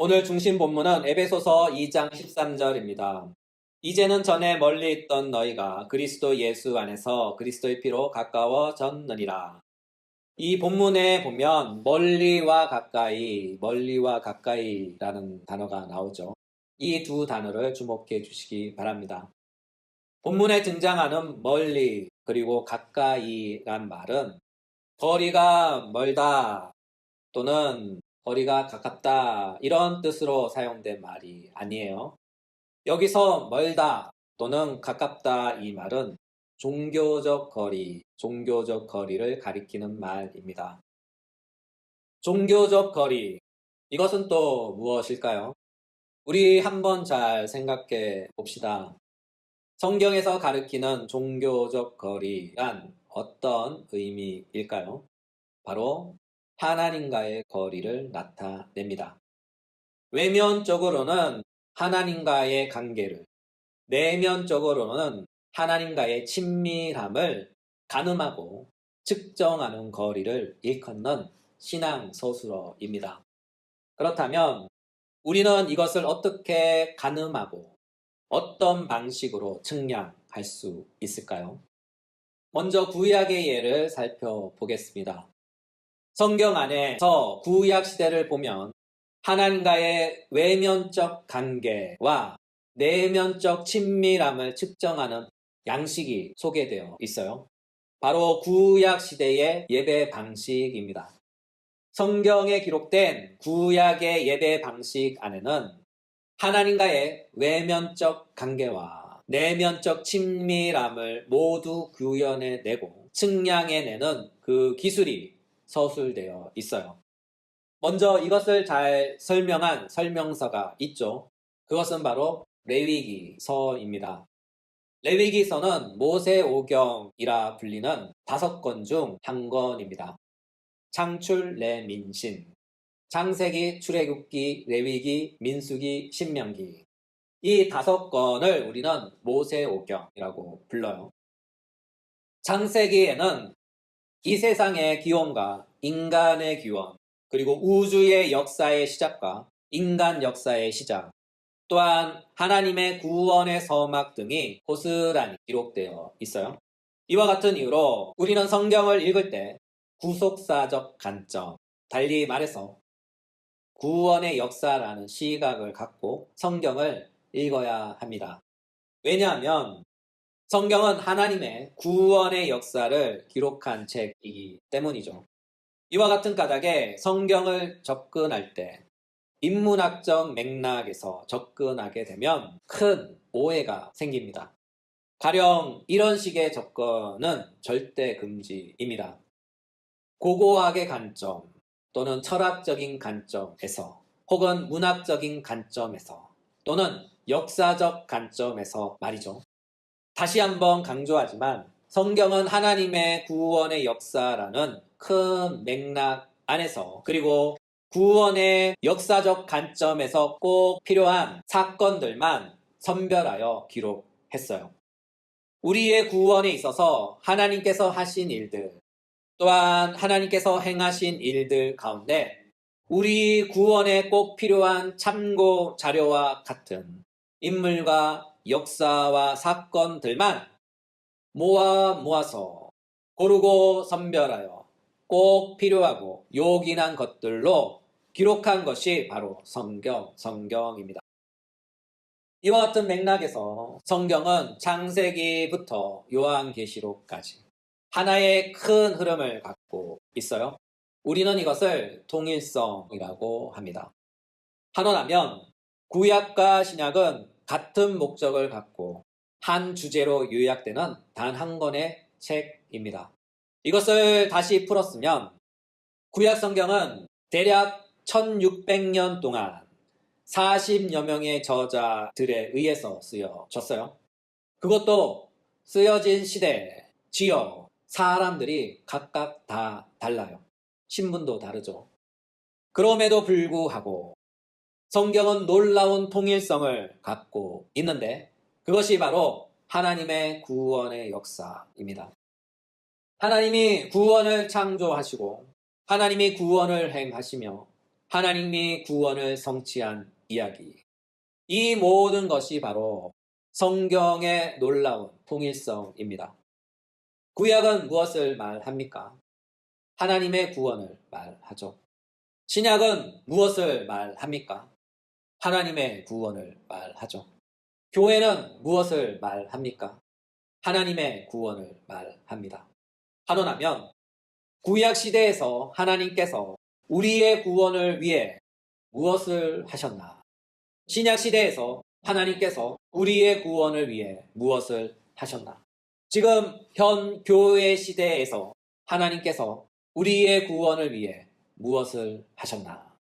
오늘 중심 본문은 에베소서 2장 13절입니다. 이제는 전에 멀리 있던 너희가 그리스도 예수 안에서 그리스도의 피로 가까워졌느니라. 이 본문에 보면 멀리와 가까이라는 단어가 나오죠. 이 두 단어를 주목해 주시기 바랍니다. 본문에 등장하는 멀리 그리고 가까이란 말은 거리가 멀다 또는 거리가 가깝다 이런 뜻으로 사용된 말이 아니에요. 여기서 멀다 또는 가깝다 이 말은 종교적 거리를 가리키는 말입니다. 종교적 거리, 이것은 또 무엇일까요? 우리 한번 잘 생각해 봅시다. 성경에서 가리키는 종교적 거리란 어떤 의미일까요? 바로 하나님과의 거리를 나타냅니다. 외면적으로는 하나님과의 관계를, 내면적으로는 하나님과의 친밀함을 가늠하고 측정하는 거리를 일컫는 신앙 서술어입니다. 그렇다면 우리는 이것을 어떻게 가늠하고 어떤 방식으로 측량할 수 있을까요? 먼저 구약의 예를 살펴보겠습니다. 성경 안에서 구약 시대를 보면 하나님과의 외면적 관계와 내면적 친밀함을 측정하는 양식이 소개되어 있어요. 바로 구약 시대의 예배 방식입니다. 성경에 기록된 구약의 예배 방식 안에는 하나님과의 외면적 관계와 내면적 친밀함을 모두 구현해내고 측량해내는 그 기술이 서술되어 있어요. 먼저 이것을 잘 설명한 설명서가 있죠. 그것은 바로 레위기서입니다. 레위기서는 모세오경이라 불리는 5권 중 한 권입니다. 창출, 레민신, 창세기, 출애굽기, 레위기, 민수기, 신명기, 이 5권을 우리는 모세오경이라고 불러요. 창세기에는 이 세상의 기원과 인간의 기원, 그리고 우주의 역사의 시작과 인간 역사의 시작, 또한 하나님의 구원의 서막 등이 고스란히 기록되어 있어요. 이와 같은 이유로 우리는 성경을 읽을 때 구속사적 관점, 달리 말해서 구원의 역사라는 시각을 갖고 성경을 읽어야 합니다. 왜냐하면 성경은 하나님의 구원의 역사를 기록한 책이기 때문이죠. 이와 같은 까닭에 성경을 접근할 때 인문학적 맥락에서 접근하게 되면 큰 오해가 생깁니다. 가령 이런 식의 접근은 절대 금지입니다. 고고학의 관점 또는 철학적인 관점에서 혹은 문학적인 관점에서 또는 역사적 관점에서 말이죠. 다시 한번 강조하지만 성경은 하나님의 구원의 역사라는 큰 맥락 안에서 그리고 구원의 역사적 관점에서 꼭 필요한 사건들만 선별하여 기록했어요. 우리의 구원에 있어서 하나님께서 하신 일들, 또한 하나님께서 행하신 일들 가운데 우리 구원에 꼭 필요한 참고 자료와 같은 인물과 역사와 사건들만 모아서 고르고 선별하여 꼭 필요하고 요긴한 것들로 기록한 것이 바로 성경입니다. 이와 같은 맥락에서 성경은 창세기부터 요한계시록까지 하나의 큰 흐름을 갖고 있어요. 우리는 이것을 통일성이라고 합니다. 한원하면 구약과 신약은 같은 목적을 갖고 한 주제로 요약되는 단 한 권의 책입니다. 이것을 다시 풀었으면 구약 성경은 대략 1600년 동안 40여 명의 저자들에 의해서 쓰여졌어요. 그것도 쓰여진 시대, 지역, 사람들이 각각 다 달라요. 신분도 다르죠. 그럼에도 불구하고 성경은 놀라운 통일성을 갖고 있는데 그것이 바로 하나님의 구원의 역사입니다. 하나님이 구원을 창조하시고 하나님이 구원을 행하시며 하나님이 구원을 성취한 이야기. 이 모든 것이 바로 성경의 놀라운 통일성입니다. 구약은 무엇을 말합니까? 하나님의 구원을 말하죠. 신약은 무엇을 말합니까? 하나님의 구원을 말하죠. 교회는 무엇을 말합니까? 하나님의 구원을 말합니다. 하노라면 구약 시대에서 하나님께서 우리의 구원을 위해 무엇을 하셨나? 신약 시대에서 하나님께서 우리의 구원을 위해 무엇을 하셨나? 지금 현 교회 시대에서 하나님께서 우리의 구원을 위해 무엇을 하셨나?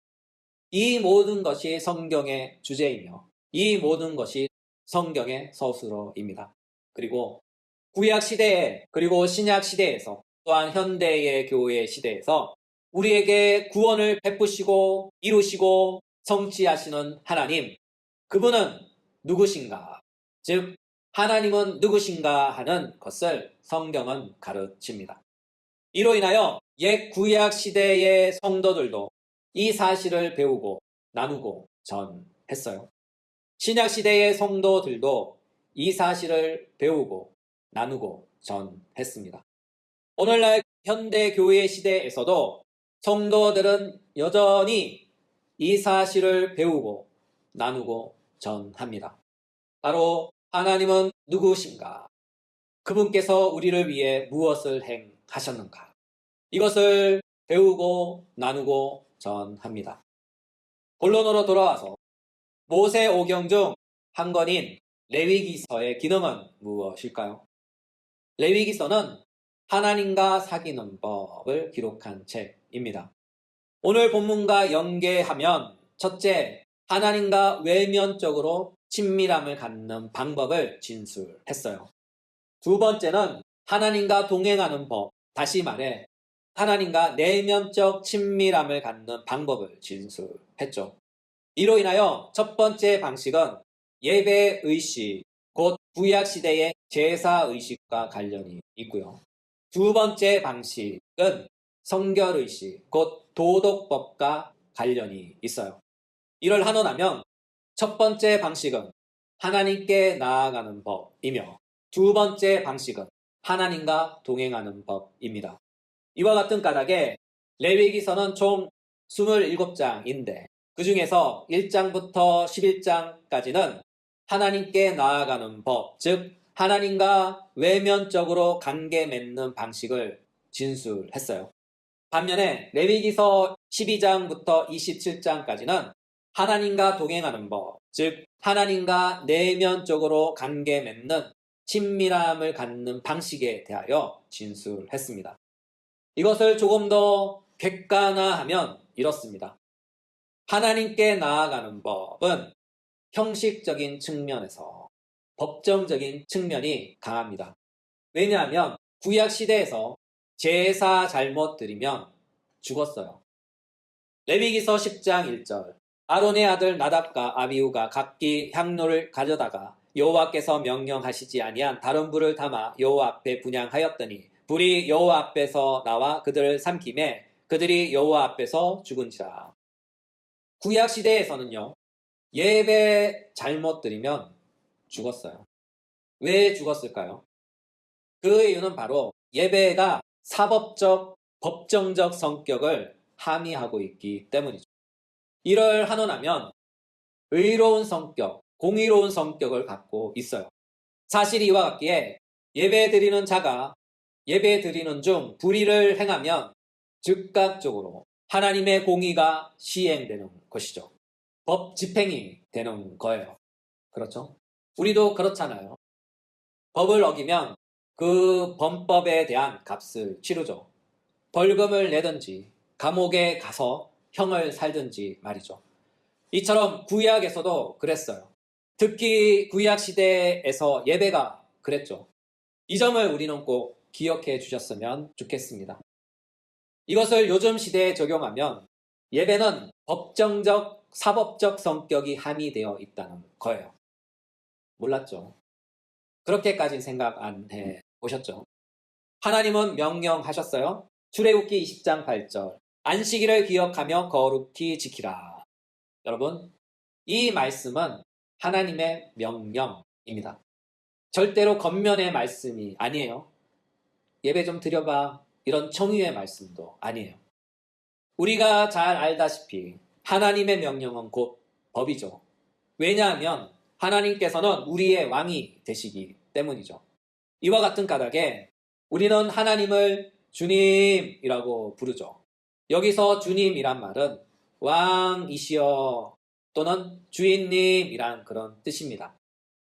이 모든 것이 성경의 주제이며 이 모든 것이 성경의 서술어입니다. 그리고 구약 시대에 그리고 신약 시대에서 또한 현대의 교회 시대에서 우리에게 구원을 베푸시고 이루시고 성취하시는 하나님, 그분은 누구신가? 즉 하나님은 누구신가 하는 것을 성경은 가르칩니다. 이로 인하여 옛 구약 시대의 성도들도 이 사실을 배우고 나누고 전했어요. 신약 시대의 성도들도 이 사실을 배우고 나누고 전했습니다. 오늘날 현대 교회 시대에서도 성도들은 여전히 이 사실을 배우고 나누고 전합니다. 바로 하나님은 누구신가? 그분께서 우리를 위해 무엇을 행하셨는가? 이것을 배우고 나누고 전합니다. 본론으로 돌아와서 모세 오경 중 한 권인 레위기서의 기능은 무엇일까요? 레위기서는 하나님과 사귀는 법을 기록한 책입니다. 오늘 본문과 연계하면 첫째, 하나님과 외면적으로 친밀함을 갖는 방법을 진술했어요. 두 번째는 하나님과 동행하는 법, 다시 말해 하나님과 내면적 친밀함을 갖는 방법을 진술했죠. 이로 인하여 첫 번째 방식은 예배의식, 곧 구약시대의 제사의식과 관련이 있고요. 두 번째 방식은 성결의식, 곧 도덕법과 관련이 있어요. 이를 하노라면 첫 번째 방식은 하나님께 나아가는 법이며 두 번째 방식은 하나님과 동행하는 법입니다. 이와 같은 까닭에 레위기서는 총 27장인데 그 중에서 1장부터 11장까지는 하나님께 나아가는 법, 즉 하나님과 외면적으로 관계 맺는 방식을 진술했어요. 반면에 레위기서 12장부터 27장까지는 하나님과 동행하는 법, 즉 하나님과 내면적으로 관계 맺는 친밀함을 갖는 방식에 대하여 진술했습니다. 이것을 조금 더 객관화하면 이렇습니다. 하나님께 나아가는 법은 형식적인 측면에서 법정적인 측면이 강합니다. 왜냐하면 구약 시대에서 제사 잘못 드리면 죽었어요. 레위기서 10장 1절 아론의 아들 나답과 아비후가 각기 향로를 가져다가 여호와께서 명령하시지 아니한 다른 불을 담아 여호와 앞에 분향하였더니 불이 여호와 앞에서 나와 그들을 삼키매 그들이 여호와 앞에서 죽은지라. 구약 시대에서는요, 예배 잘못 드리면 죽었어요. 왜 죽었을까요? 그 이유는 바로 예배가 사법적, 법정적 성격을 함의하고 있기 때문이죠. 이를 하노라면 의로운 성격, 공의로운 성격을 갖고 있어요. 사실 이와 같기에 예배 드리는 자가 예배 드리는 중 불의를 행하면 즉각적으로 하나님의 공의가 시행되는 것이죠. 법 집행이 되는 거예요. 그렇죠? 우리도 그렇잖아요. 법을 어기면 그 범법에 대한 값을 치르죠. 벌금을 내든지 감옥에 가서 형을 살든지 말이죠. 이처럼 구약에서도 그랬어요. 특히 구약 시대에서 예배가 그랬죠. 이 점을 우리는 꼭 기억해 주셨으면 좋겠습니다. 이것을 요즘 시대에 적용하면 예배는 법정적, 사법적 성격이 함의되어 있다는 거예요. 몰랐죠? 그렇게까지 생각 안 해 보셨죠? 하나님은 명령하셨어요. 출애굽기 20장 8절 안식일을 기억하며 거룩히 지키라. 여러분, 이 말씀은 하나님의 명령입니다. 절대로 겉면의 말씀이 아니에요. 예배 좀 드려봐. 이런 청유의 말씀도 아니에요. 우리가 잘 알다시피 하나님의 명령은 곧 법이죠. 왜냐하면 하나님께서는 우리의 왕이 되시기 때문이죠. 이와 같은 까닭에 우리는 하나님을 주님이라고 부르죠. 여기서 주님이란 말은 왕이시여 또는 주인님이란 그런 뜻입니다.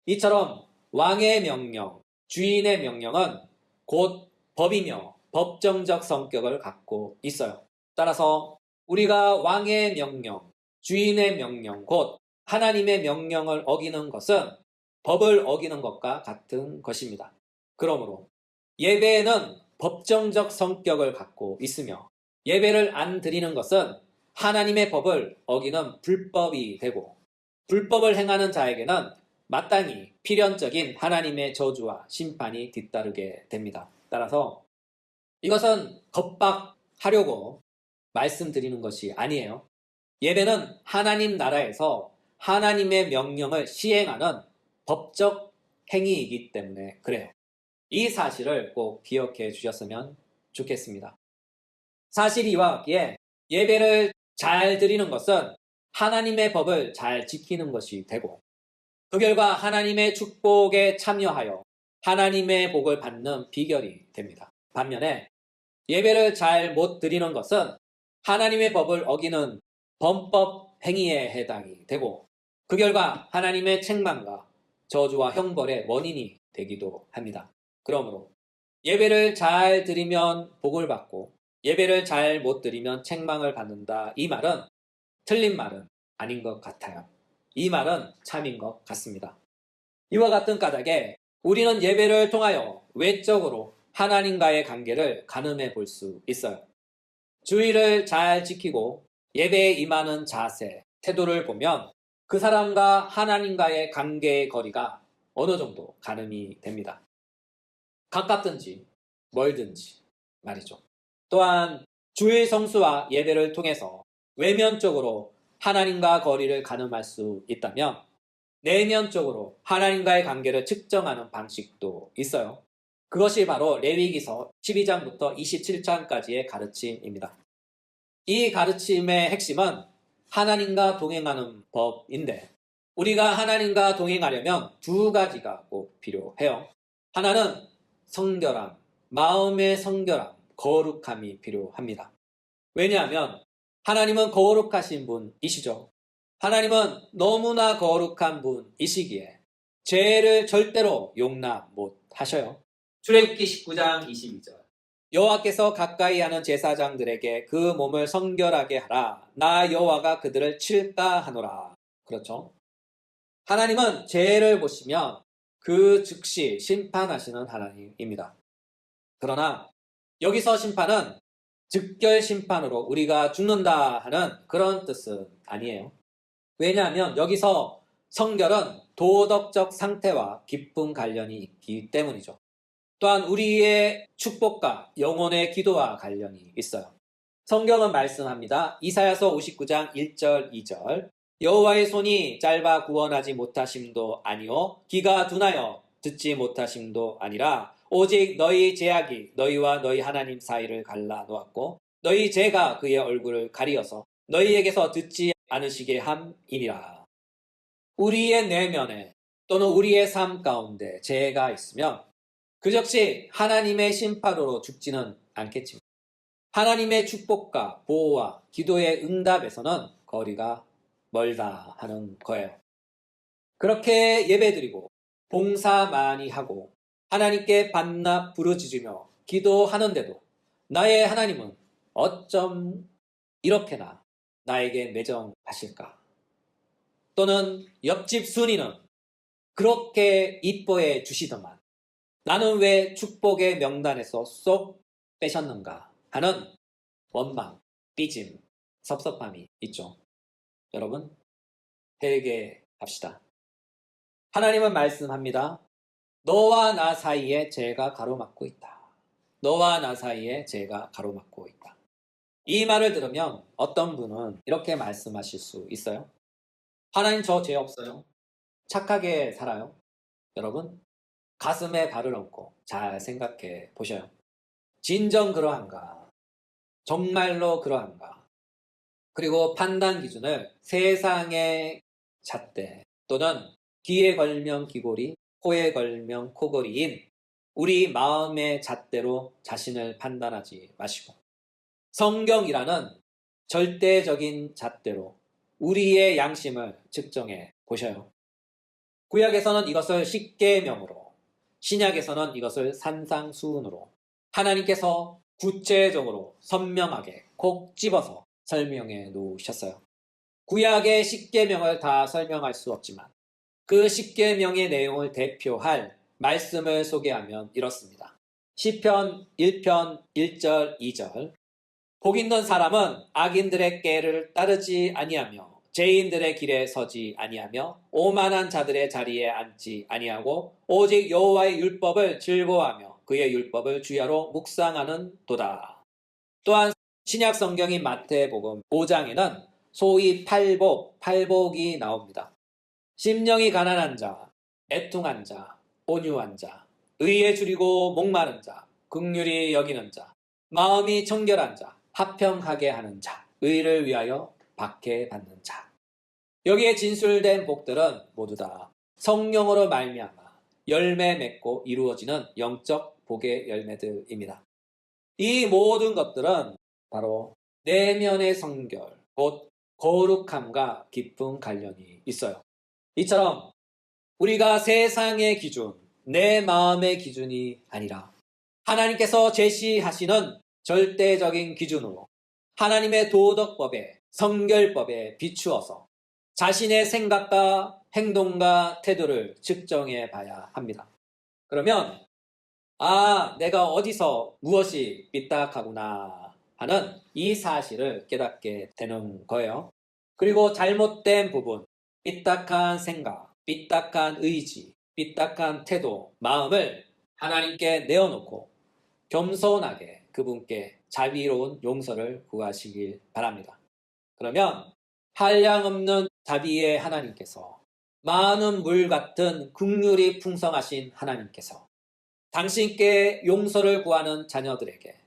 이처럼 왕의 명령, 주인의 명령은 곧 법이며 법정적 성격을 갖고 있어요. 따라서 우리가 왕의 명령, 주인의 명령, 곧 하나님의 명령을 어기는 것은 법을 어기는 것과 같은 것입니다. 그러므로 예배에는 법정적 성격을 갖고 있으며 예배를 안 드리는 것은 하나님의 법을 어기는 불법이 되고 불법을 행하는 자에게는 마땅히 필연적인 하나님의 저주와 심판이 뒤따르게 됩니다. 따라서 이것은 겁박하려고 말씀드리는 것이 아니에요. 예배는 하나님 나라에서 하나님의 명령을 시행하는 법적 행위이기 때문에 그래요. 이 사실을 꼭 기억해 주셨으면 좋겠습니다. 사실 이와 같기에 예배를 잘 드리는 것은 하나님의 법을 잘 지키는 것이 되고 그 결과 하나님의 축복에 참여하여 하나님의 복을 받는 비결이 됩니다. 반면에 예배를 잘 못 드리는 것은 하나님의 법을 어기는 범법 행위에 해당이 되고 그 결과 하나님의 책망과 저주와 형벌의 원인이 되기도 합니다. 그러므로 예배를 잘 드리면 복을 받고 예배를 잘 못 드리면 책망을 받는다. 이 말은 틀린 말은 아닌 것 같아요. 이 말은 참인 것 같습니다. 이와 같은 까닭에 우리는 예배를 통하여 외적으로 하나님과의 관계를 가늠해 볼 수 있어요. 주의를 잘 지키고 예배에 임하는 자세, 태도를 보면 그 사람과 하나님과의 관계의 거리가 어느 정도 가늠이 됩니다. 가깝든지 멀든지 말이죠. 또한 주일 성수와 예배를 통해서 외면적으로 하나님과 거리를 가늠할 수 있다면 내면적으로 하나님과의 관계를 측정하는 방식도 있어요. 그것이 바로 레위기서 12장부터 27장까지의 가르침입니다. 이 가르침의 핵심은 하나님과 동행하는 법인데 우리가 하나님과 동행하려면 두 가지가 꼭 필요해요. 하나는 성결함, 마음의 성결함, 거룩함이 필요합니다. 왜냐하면 하나님은 거룩하신 분이시죠. 하나님은 너무나 거룩한 분이시기에 죄를 절대로 용납 못하셔요. 출애굽기 19장 22절 여호와께서 가까이 하는 제사장들에게 그 몸을 성결하게 하라. 나 여호와가 그들을 칠까 하노라. 그렇죠. 하나님은 죄를 보시면 그 즉시 심판하시는 하나님입니다. 그러나 여기서 심판은 즉결 심판으로 우리가 죽는다 하는 그런 뜻은 아니에요. 왜냐하면 여기서 성결은 도덕적 상태와 깊은 관련이 있기 때문이죠. 또한 우리의 축복과 영혼의 기도와 관련이 있어요. 성경은 말씀합니다. 이사야서 59장 1절 2절 여호와의 손이 짧아 구원하지 못하심도 아니요 귀가 둔하여 듣지 못하심도 아니라 오직 너희 죄악이 너희와 너희 하나님 사이를 갈라 놓았고 너희 죄가 그의 얼굴을 가리어서 너희에게서 듣지 않으시게 함이니라. 우리의 내면에 또는 우리의 삶 가운데 죄가 있으면 그 역시 하나님의 심판으로 죽지는 않겠지만 하나님의 축복과 보호와 기도의 응답에서는 거리가 멀다 하는 거예요. 그렇게 예배드리고 봉사 많이 하고 하나님께 반납 부르짖으며 기도하는데도 나의 하나님은 어쩜 이렇게나 나에게 매정하실까? 또는 옆집 순이는 그렇게 이뻐해 주시더만 나는 왜 축복의 명단에서 쏙 빼셨는가 하는 원망, 삐짐, 섭섭함이 있죠. 여러분, 회개합시다. 하나님은 말씀합니다. 너와 나 사이에 죄가 가로막고 있다. 너와 나 사이에 죄가 가로막고 있다. 이 말을 들으면 어떤 분은 이렇게 말씀하실 수 있어요. 하나님, 저 죄 없어요. 착하게 살아요. 여러분, 가슴에 발을 얹고 잘 생각해 보셔요. 진정 그러한가? 정말로 그러한가? 그리고 판단 기준을 세상의 잣대 또는 귀에 걸면 귀고리, 코에 걸면 코골이인 우리 마음의 잣대로 자신을 판단하지 마시고 성경이라는 절대적인 잣대로 우리의 양심을 측정해 보셔요. 구약에서는 이것을 십계명으로, 신약에서는 이것을 산상수훈으로 하나님께서 구체적으로 선명하게 콕 집어서 설명해 놓으셨어요. 구약의 십계명을 다 설명할 수 없지만 그 십계명의 내용을 대표할 말씀을 소개하면 이렇습니다. 시편 1편 1절 2절 복 있는 사람은 악인들의 꾀를 따르지 아니하며 죄인들의 길에 서지 아니하며 오만한 자들의 자리에 앉지 아니하고 오직 여호와의 율법을 즐거워하며 그의 율법을 주야로 묵상하는 도다. 또한 신약 성경인 마태복음 5장에는 소위 팔복이 나옵니다. 심령이 가난한 자, 애통한 자, 온유한 자, 의에 줄이고 목마른 자, 긍휼히 여기는 자, 마음이 청결한 자, 화평하게 하는 자, 의를 위하여 박해받는 자. 여기에 진술된 복들은 모두 다 성령으로 말미암아 열매 맺고 이루어지는 영적 복의 열매들입니다. 이 모든 것들은 바로 내면의 성결, 곧 거룩함과 깊은 관련이 있어요. 이처럼 우리가 세상의 기준, 내 마음의 기준이 아니라 하나님께서 제시하시는 절대적인 기준으로 하나님의 도덕법에, 성결법에 비추어서 자신의 생각과 행동과 태도를 측정해 봐야 합니다. 그러면 내가 어디서 무엇이 삐딱하구나 하는 이 사실을 깨닫게 되는 거예요. 그리고 잘못된 부분, 삐딱한 생각, 삐딱한 의지, 삐딱한 태도, 마음을 하나님께 내어놓고 겸손하게 그분께 자비로운 용서를 구하시길 바랍니다. 그러면 한량없는 자비의 하나님께서, 많은 물 같은 긍휼이 풍성하신 하나님께서 당신께 용서를 구하는 자녀들에게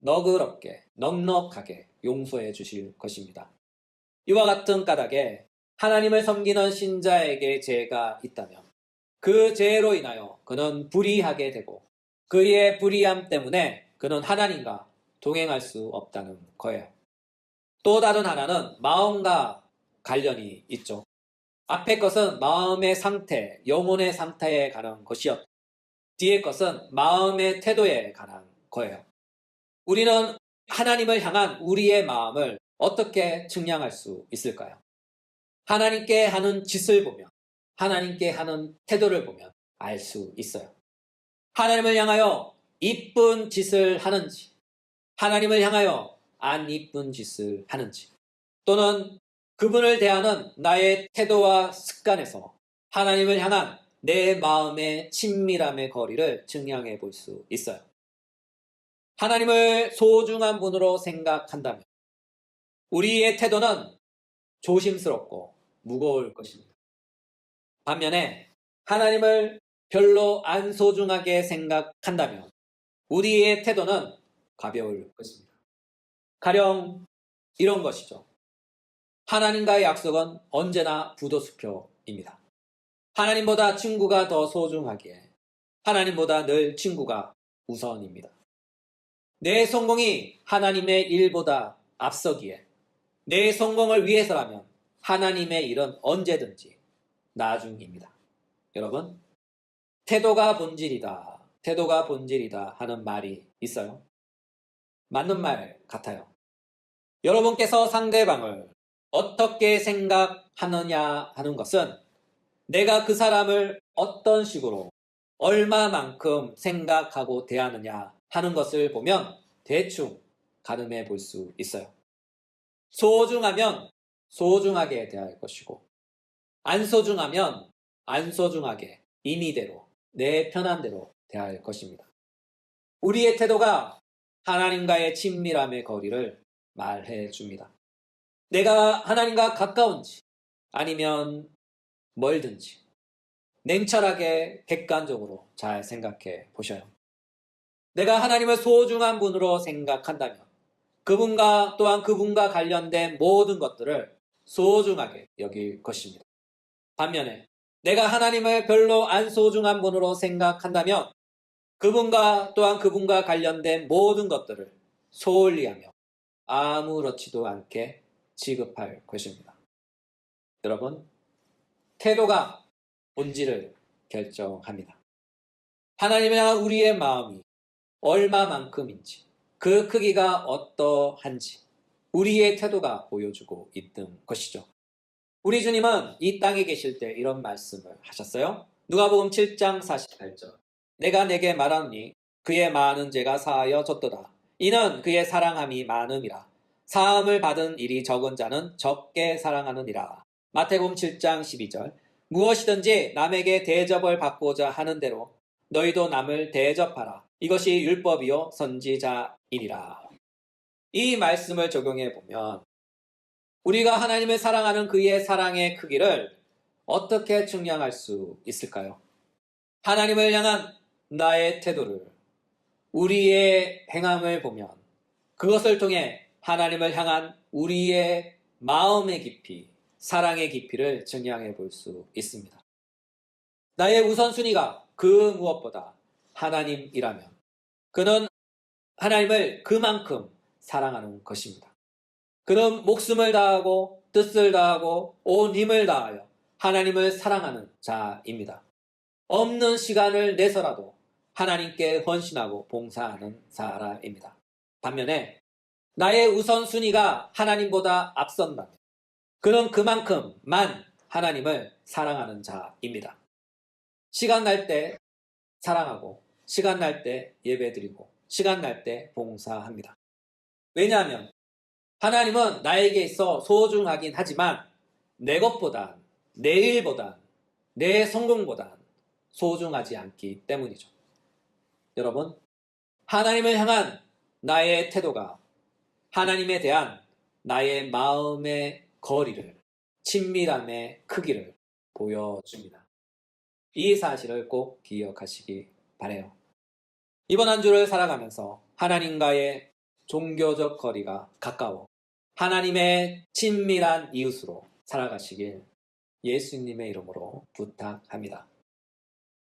너그럽게 넉넉하게 용서해 주실 것입니다. 이와 같은 까닭에 하나님을 섬기는 신자에게 죄가 있다면 그 죄로 인하여 그는 불의하게 되고 그의 불의함 때문에 그는 하나님과 동행할 수 없다는 거예요. 또 다른 하나는 마음과 관련이 있죠. 앞의 것은 마음의 상태, 영혼의 상태에 관한 것이었고 뒤의 것은 마음의 태도에 관한 거예요. 우리는 하나님을 향한 우리의 마음을 어떻게 측량할 수 있을까요? 하나님께 하는 짓을 보면, 하나님께 하는 태도를 보면 알 수 있어요. 하나님을 향하여 이쁜 짓을 하는지, 하나님을 향하여 안 이쁜 짓을 하는지, 또는 그분을 대하는 나의 태도와 습관에서 하나님을 향한 내 마음의 친밀함의 거리를 측량해 볼 수 있어요. 하나님을 소중한 분으로 생각한다면 우리의 태도는 조심스럽고 무거울 것입니다. 반면에 하나님을 별로 안 소중하게 생각한다면 우리의 태도는 가벼울 것입니다. 가령 이런 것이죠. 하나님과의 약속은 언제나 부도수표입니다. 하나님보다 친구가 더 소중하기에 하나님보다 늘 친구가 우선입니다. 내 성공이 하나님의 일보다 앞서기에 내 성공을 위해서라면 하나님의 일은 언제든지 나중입니다. 여러분, 태도가 본질이다, 태도가 본질이다 하는 말이 있어요. 맞는 말 같아요. 여러분께서 상대방을 어떻게 생각하느냐 하는 것은 내가 그 사람을 어떤 식으로 얼마만큼 생각하고 대하느냐 하는 것을 보면 대충 가늠해 볼 수 있어요. 소중하면 소중하게 대할 것이고 안 소중하면 안 소중하게 임의대로 내 편한 대로 대할 것입니다. 우리의 태도가 하나님과의 친밀함의 거리를 말해 줍니다. 내가 하나님과 가까운지 아니면 멀든지 냉철하게 객관적으로 잘 생각해 보셔요. 내가 하나님을 소중한 분으로 생각한다면 그분과 또한 그분과 관련된 모든 것들을 소중하게 여길 것입니다. 반면에 내가 하나님을 별로 안 소중한 분으로 생각한다면 그분과 또한 그분과 관련된 모든 것들을 소홀히하며 아무렇지도 않게 취급할 것입니다. 여러분, 태도가 본질을 결정합니다. 하나님에 대한 우리의 마음이 얼마만큼인지, 그 크기가 어떠한지 우리의 태도가 보여주고 있던 것이죠. 우리 주님은 이 땅에 계실 때 이런 말씀을 하셨어요. 누가복음 7장 48절. 내가 내게 말하노니 그의 많은 죄가 사하여 졌도다. 이는 그의 사랑함이 많음이라. 사함을 받은 일이 적은 자는 적게 사랑하느니라. 마태복음 7장 12절. 무엇이든지 남에게 대접을 받고자 하는 대로 너희도 남을 대접하라. 이것이 율법이요 선지자이니라. 이 말씀을 적용해 보면 우리가 하나님을 사랑하는 그의 사랑의 크기를 어떻게 측량할 수 있을까요? 하나님을 향한 나의 태도를, 우리의 행함을 보면 그것을 통해 하나님을 향한 우리의 마음의 깊이, 사랑의 깊이를 증량해 볼 수 있습니다. 나의 우선순위가 그 무엇보다 하나님이라면 그는 하나님을 그만큼 사랑하는 것입니다. 그는 목숨을 다하고 뜻을 다하고 온 힘을 다하여 하나님을 사랑하는 자입니다. 없는 시간을 내서라도 하나님께 헌신하고 봉사하는 사람입니다. 반면에 나의 우선순위가 하나님보다 앞선다면 그는 그만큼만 하나님을 사랑하는 자입니다. 시간 날 때 사랑하고 시간 날 때 예배드리고 시간 날 때 봉사합니다. 왜냐하면 하나님은 나에게 있어 소중하긴 하지만 내 것보단, 내 일보단, 내 성공보단 소중하지 않기 때문이죠. 여러분, 하나님을 향한 나의 태도가 하나님에 대한 나의 마음의 거리를, 친밀함의 크기를 보여줍니다. 이 사실을 꼭 기억하시기 바라요. 이번 한 주를 살아가면서 하나님과의 종교적 거리가 가까워 하나님의 친밀한 이웃으로 살아가시길 예수님의 이름으로 부탁합니다.